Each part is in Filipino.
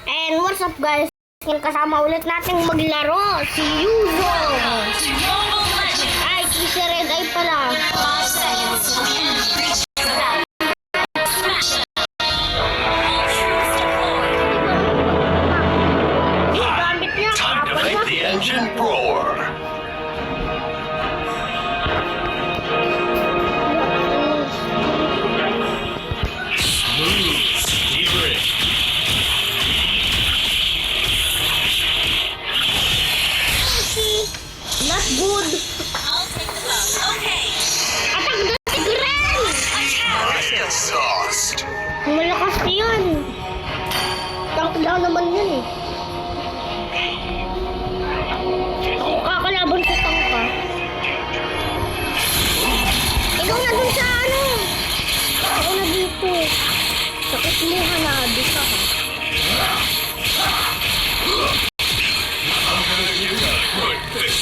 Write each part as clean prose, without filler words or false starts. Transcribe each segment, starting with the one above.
And what's up guys? Kasama ulit nating maglaro si Yuzo. Ay, si Red Eye pala. Time to make the engine roar. Smooth steering. Not good. I'll take the boat. Okay. Atak na si Gren! Nice exhaust. Malakas yan. Tank lang naman yan eh. Kung kakalaban sa tank ka. Ikaw na dun sa ano. Ako na dito. Sakit mo hanado ka ha. I'm gonna give you a good fix.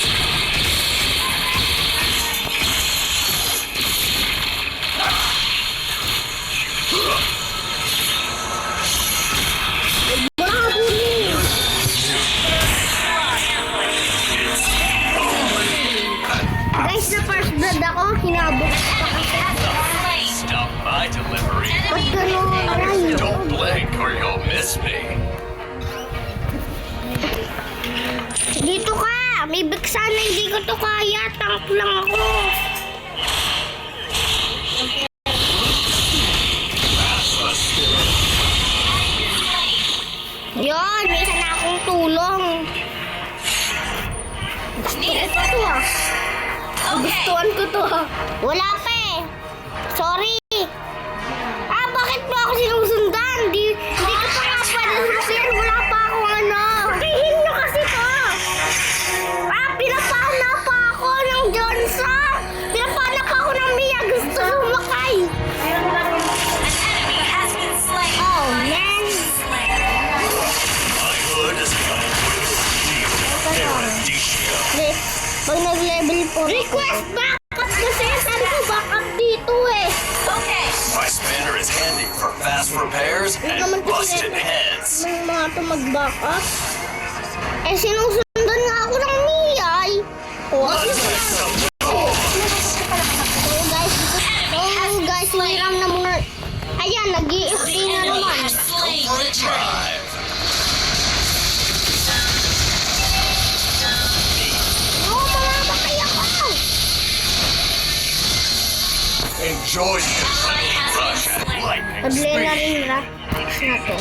Bravo mo! Guys, na first blood ako, hinabot pa kasi. Stop my delivery. Ba't gano'n aray? Don't blink or you'll miss me. Dito ka! May biksa na hindi ko to kaya. Tank lang ako. Yun! May isa na akong tulong. Gusto ko to ah. Gustuhan ko to ah. Wala pa eh. Sorry. Ah, bakit mo ako sinusundan? Hindi ko pa nga pwede susundan. Wala pa akong ano. Sabihin nyo kasi to. Ah, pinapana pa ako ng Johnson. Pinapana pa ako ng Mia. Gusto sumakay. An enemy has been slain. Oh, man. My hood is covered with steel. Paradisio. Pag nag-level 4. Request backup kasi. Sabi ko backup dito eh. Okay. My spanner is handy for fast repairs Huwag naman and kasi busted heads. ng mga ito mag-backup. Eh, sinusundan nga ako ng Mia ay. Oh, Let's make some noise. So guys, hiram na muna. Ayan, nag-EFT The na enemy naman. has slain the train. Drive. Oo, mamamatay ako. Enjoy the adrenaline rush at lightning Padle na speed. rin rush na to.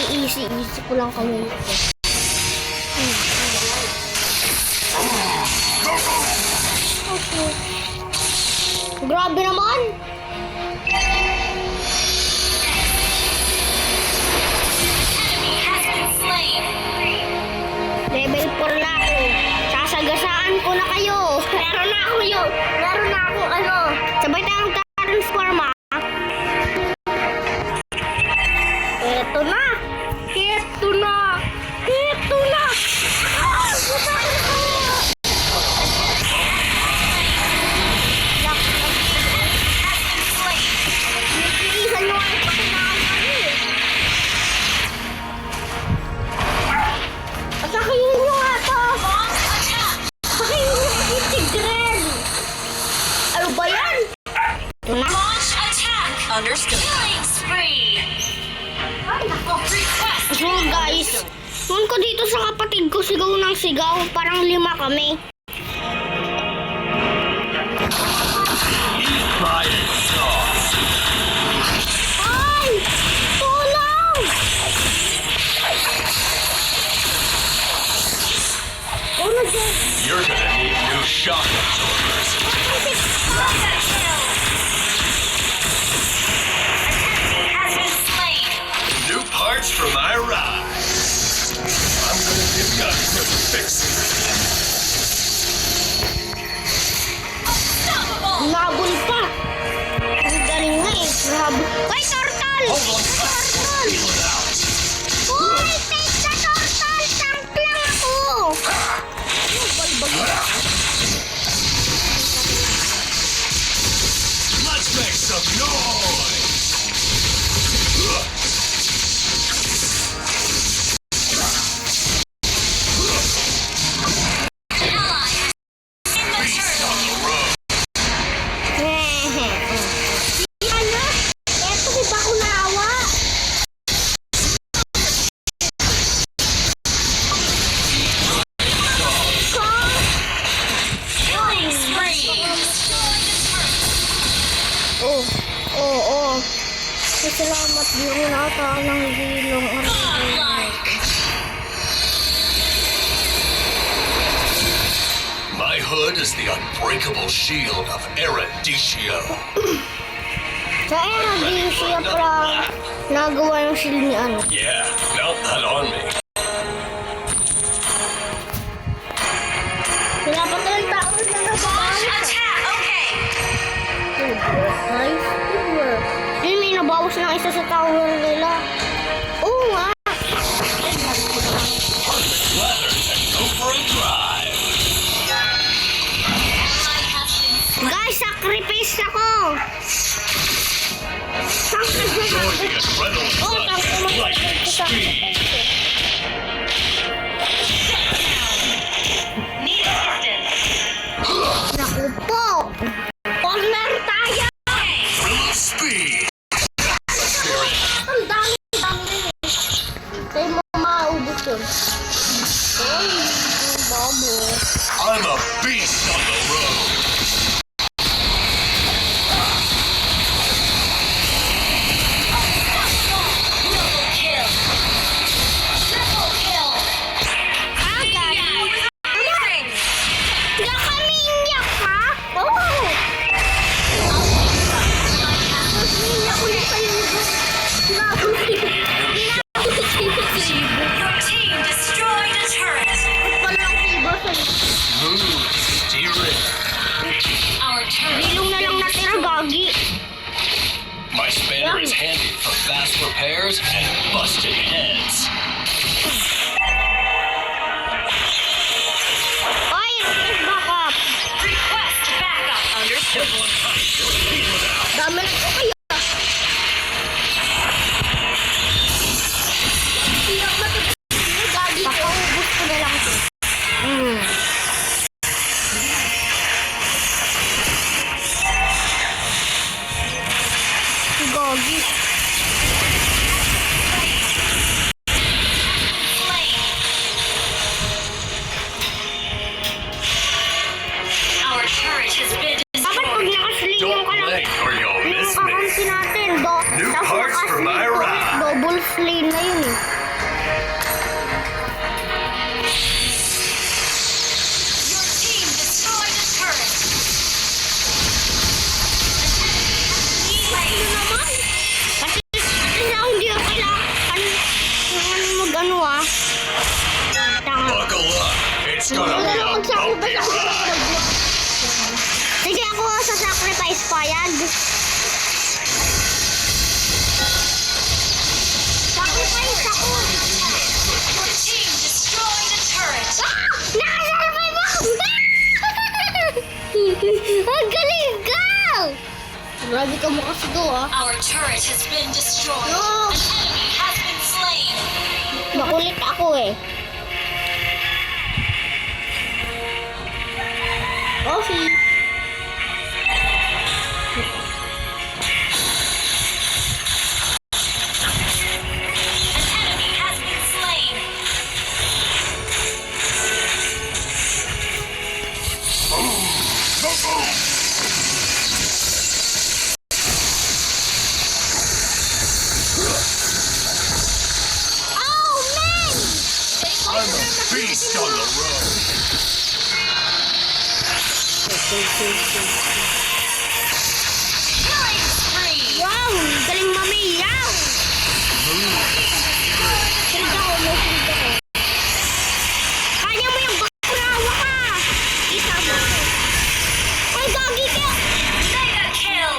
Easy ko lang kami ito. Okay. Grabe naman. Enemy has been slain. Level 4 na ako. Sasagasaan ko na kayo. Meron na ako yun. Meron na ako ano. Sabay tayong transform ah. Eto na. Eto na. Eto na. Ah! Butaan ko. Nagtitiisan nyo ang pakinaan kami eh. Atakayin nyo nga to. Launch attack. Atakayin nyo si Gren. Ano ba yan? Ito na. Launch attack. Understood. Killing spree. Request. So guys, noon ko dito sa kapatid ko sigaw ng sigaw. Parang 5 kami. My exhaust. Ay! Tulong! Oh my God! You're gonna need new shock absorbers. Mega kill. An enemy has been slain. New parts for my ride. I'm gonna give you a quick fix. nata ng hilong. My hood is the unbreakable shield of Erudicio. Sa di siya pra nagawa yung shield ni ano. Yeah, mount that on me. Dapat na yung tao na Launch nabawas. attack. Okay. Nice. Yun, may nabawas ng isa sa tower nila. Oo nga. Ladder and go for a drive. Ally has been Guys, sacrifice ako. Enjoy the adrenaline Oh, rush tapos at lightning speed. need assistance. Naku po. Corner tayo. Okay. Thrill of speed. Spirit. Ang dami. Sa'yo mo maubos yun. Ay, babo. I'm a beast on the road. Double kill. Triple kill. Agad. Amazing. Nakaminyak ka? Oo. Minyak ulit sa'yo. Your team destroyed a turret. Smooth steering. Our turret. Bilong na lang natira, gagi. My spanner is handy for fast repairs and busted heads. Ay, request backup. Request backup. Understood. Dami na ito kayo. Gagi. Papaubos ko na lang ito. Gagi. Slain. Our turret has been Dapat pag destroyed. nakasling Don't ka lang. blink or you'll Yung miss me. kakampi natin, New tapos parts for nakasling my ko, ride. double slain na yun eh. Your team destroyed a turret. Ano naman? Kasi na hindi ako kailangan yung mag-ano ah. Tanga. Buckle up. It's gonna be a bumpy ride. Sige ako sa sacrifice payag. Sacrifice ako. Your team destroyed a turret. Nakasurvive ako! Ang galing ka! Grabe ka mo kasi do ah. Our turret has been destroyed. No. An enemy has been slain. Makulit ako eh. Okay. An enemy has been slain. Oh man! I'm a beast on the road. Killing spree. Wow! Galing mamiyaw! Shield ako, may shield ako. Kaya mo yung bakrawa ka! Kita mo. Ay, gagi ka! Mega kill.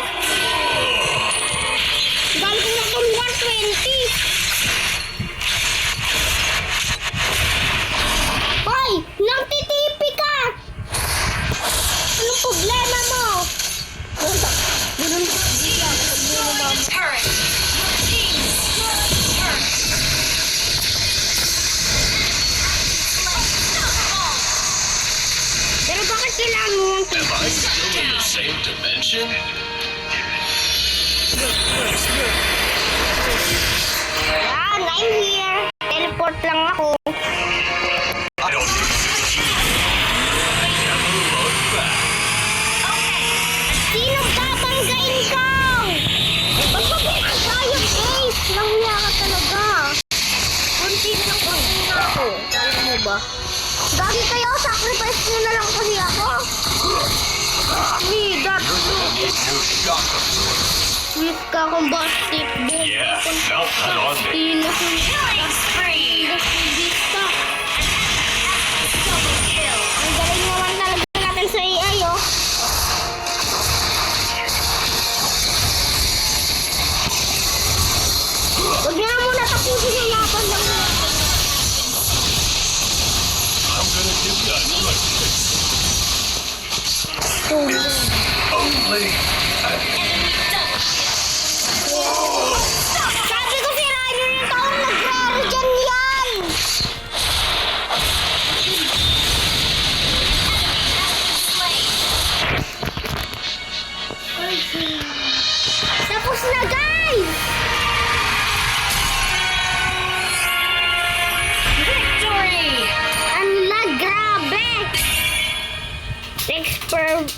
Galing ko na itong 120! Hoy! Nagtitipi ka! Anong problema mo? Ganun ka. Destroyed a turret. Your team destroyed a turret. Unstoppable. Pero bakit kailangan mo yung Am I still in the same dimension? Yan, I'm here. Teleport lang ako. I don't need to see you. Never look back. Okay. Sino babanggain ko? Ba't ba tayo, Ace? Nang Punta akong bastik. Yeah, mount that on me. Killing spree. Double kill. Ang galing naman talaga natin sa AI, oh. Huwag na muna tapusin yung laban lang. I'm gonna give you a good fix. Only Enemy double kill. Sabi ko sirain nyo yung taong nagraro dyan yan. Tapos na, guys. Victory. Ang lag, grabe. Expert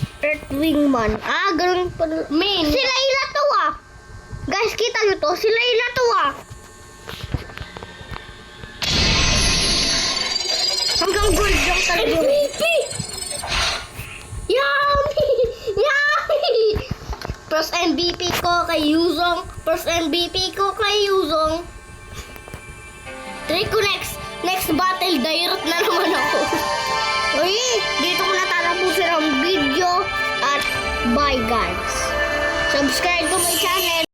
Wingman. Ah, ganun pa. Main. Si Layla to, ah. Guys, kita nyo to. Si Layla to, ah. Hanggang gold lang talaga. MVP! Yummy! Yummy! First MVP ko kay Yuzong. First MVP ko kay Yuzong. Try ko next battle, direct na naman ako. Uy, dito ko natatapusin ang video at bye guys. Subscribe to my channel.